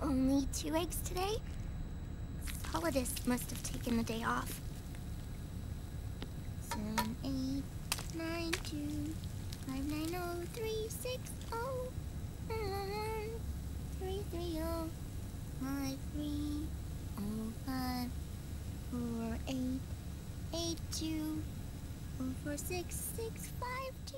Only 2 eggs today? Solidus must have taken the day off. 7, 8, 9, 2, 5, 9, 0, 3, 6, 0, 3, 3, 0, 5, 3, 0, 5, 4, 8, 8, 2, 4, 4, 6, 6, 5, 2.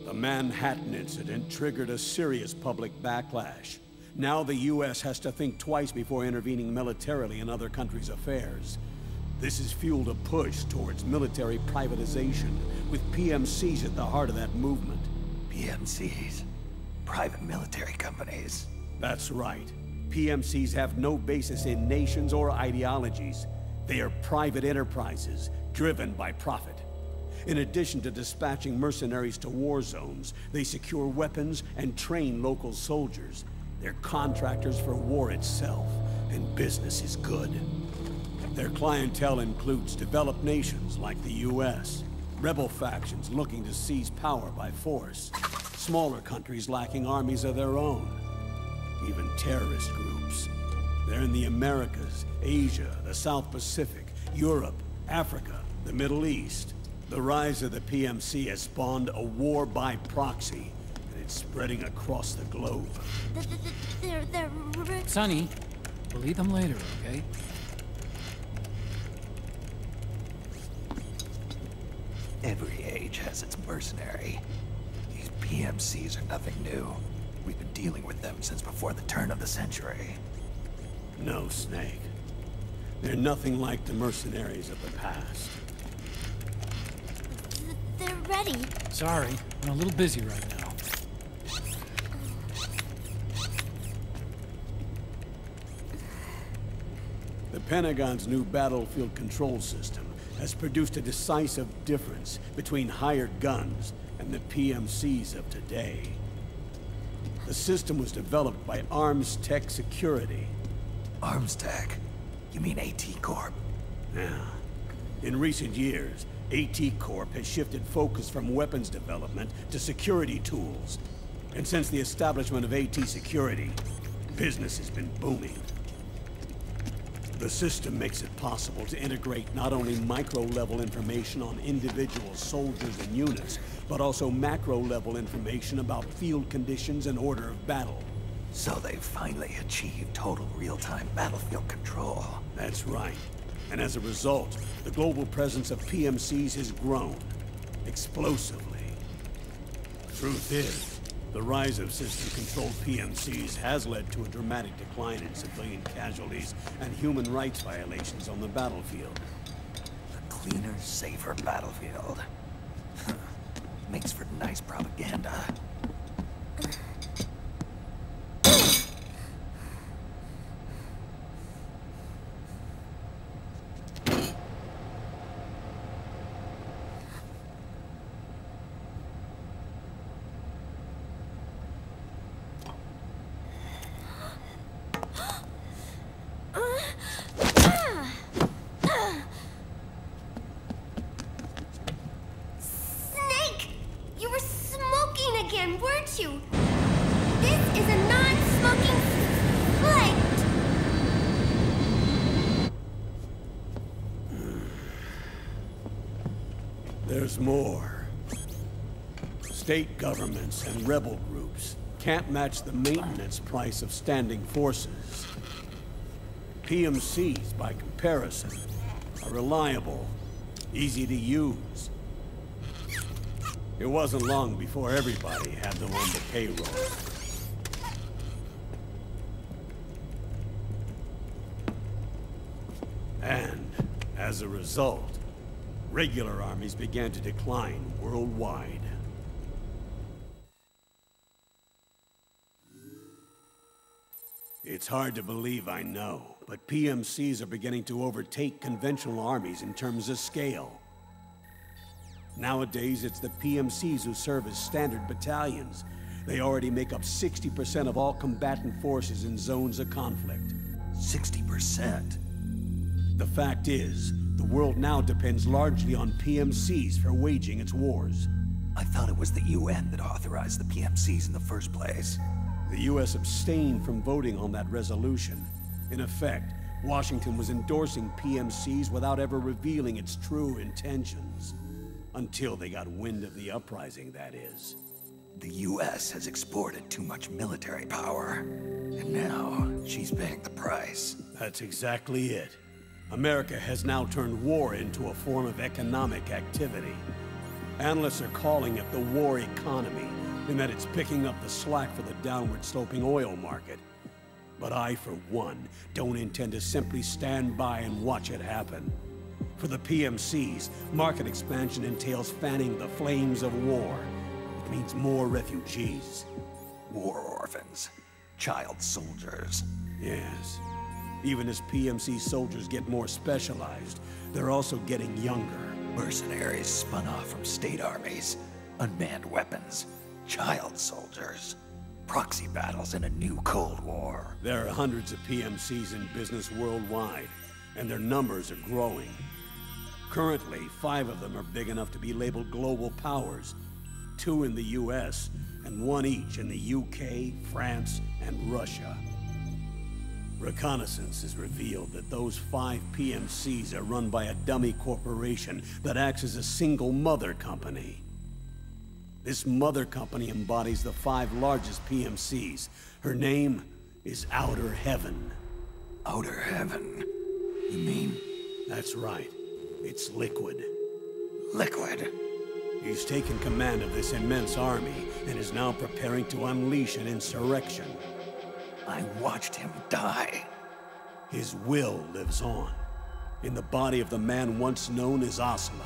The Manhattan incident triggered a serious public backlash. Now the U.S. has to think twice before intervening militarily in other countries' affairs. This has fueled a push towards military privatization, with PMCs at the heart of that movement. PMCs? Private military companies? That's right. PMCs have no basis in nations or ideologies. They are private enterprises, driven by profit. In addition to dispatching mercenaries to war zones, they secure weapons and train local soldiers. They're contractors for war itself, and business is good. Their clientele includes developed nations like the U.S., rebel factions looking to seize power by force, smaller countries lacking armies of their own, even terrorist groups. They're in the Americas, Asia, the South Pacific, Europe, Africa, the Middle East. The rise of the PMC has spawned a war by proxy, and it's spreading across the globe. They're... Sonny, we'll eat them later, okay? Every age has its mercenary. These PMCs are nothing new. We've been dealing with them since before the turn of the century. No, Snake. They're nothing like the mercenaries of the past. They're ready. Sorry, I'm a little busy right now. The Pentagon's new battlefield control system has produced a decisive difference between hired guns and the PMCs of today. The system was developed by Arms Tech Security. Arms Tech? You mean AT Corp? Yeah. In recent years, AT Corp has shifted focus from weapons development to security tools. And since the establishment of AT Security, business has been booming. The system makes it possible to integrate not only micro-level information on individual soldiers and units, but also macro-level information about field conditions and order of battle. So they've finally achieved total real-time battlefield control. That's right. And as a result, the global presence of PMCs has grown explosively. Truth is, the rise of system-controlled PMCs has led to a dramatic decline in civilian casualties and human rights violations on the battlefield. A cleaner, safer battlefield. Makes for nice propaganda. Weren't you? This is a non-smoking flight! There's more. State governments and rebel groups can't match the maintenance price of standing forces. PMCs, by comparison, are reliable, easy to use. It wasn't long before everybody had them on the payroll. And, as a result, regular armies began to decline worldwide. It's hard to believe, I know, but PMCs are beginning to overtake conventional armies in terms of scale. Nowadays, it's the PMCs who serve as standard battalions. They already make up 60% of all combatant forces in zones of conflict. 60%? The fact is, the world now depends largely on PMCs for waging its wars. I thought it was the UN that authorized the PMCs in the first place. The U.S. abstained from voting on that resolution. In effect, Washington was endorsing PMCs without ever revealing its true intentions. Until they got wind of the uprising, that is. The US has exported too much military power, and now she's paying the price. That's exactly it. America has now turned war into a form of economic activity. Analysts are calling it the war economy, in that it's picking up the slack for the downward-sloping oil market. But I, for one, don't intend to simply stand by and watch it happen. For the PMCs, market expansion entails fanning the flames of war. It means more refugees. War orphans. Child soldiers. Yes. Even as PMC soldiers get more specialized, they're also getting younger. Mercenaries spun off from state armies. Unmanned weapons. Child soldiers. Proxy battles in a new Cold War. There are hundreds of PMCs in business worldwide, and their numbers are growing. Currently, 5 of them are big enough to be labeled global powers. 2 in the US, and 1 each in the UK, France, and Russia. Reconnaissance has revealed that those 5 PMCs are run by a dummy corporation that acts as a single mother company. This mother company embodies the 5 largest PMCs. Her name is Outer Heaven. Outer Heaven? You mean? That's right. It's Liquid. Liquid? He's taken command of this immense army and is now preparing to unleash an insurrection. I watched him die. His will lives on, in the body of the man once known as Ocelot.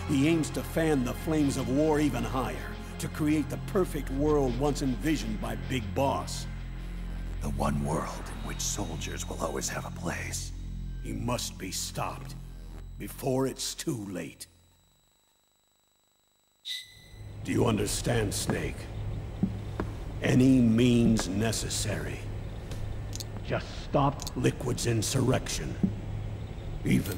He aims to fan the flames of war even higher, to create the perfect world once envisioned by Big Boss. The one world in which soldiers will always have a place. He must be stopped, before it's too late. Do you understand, Snake? Any means necessary. Just stop Liquid's insurrection. Even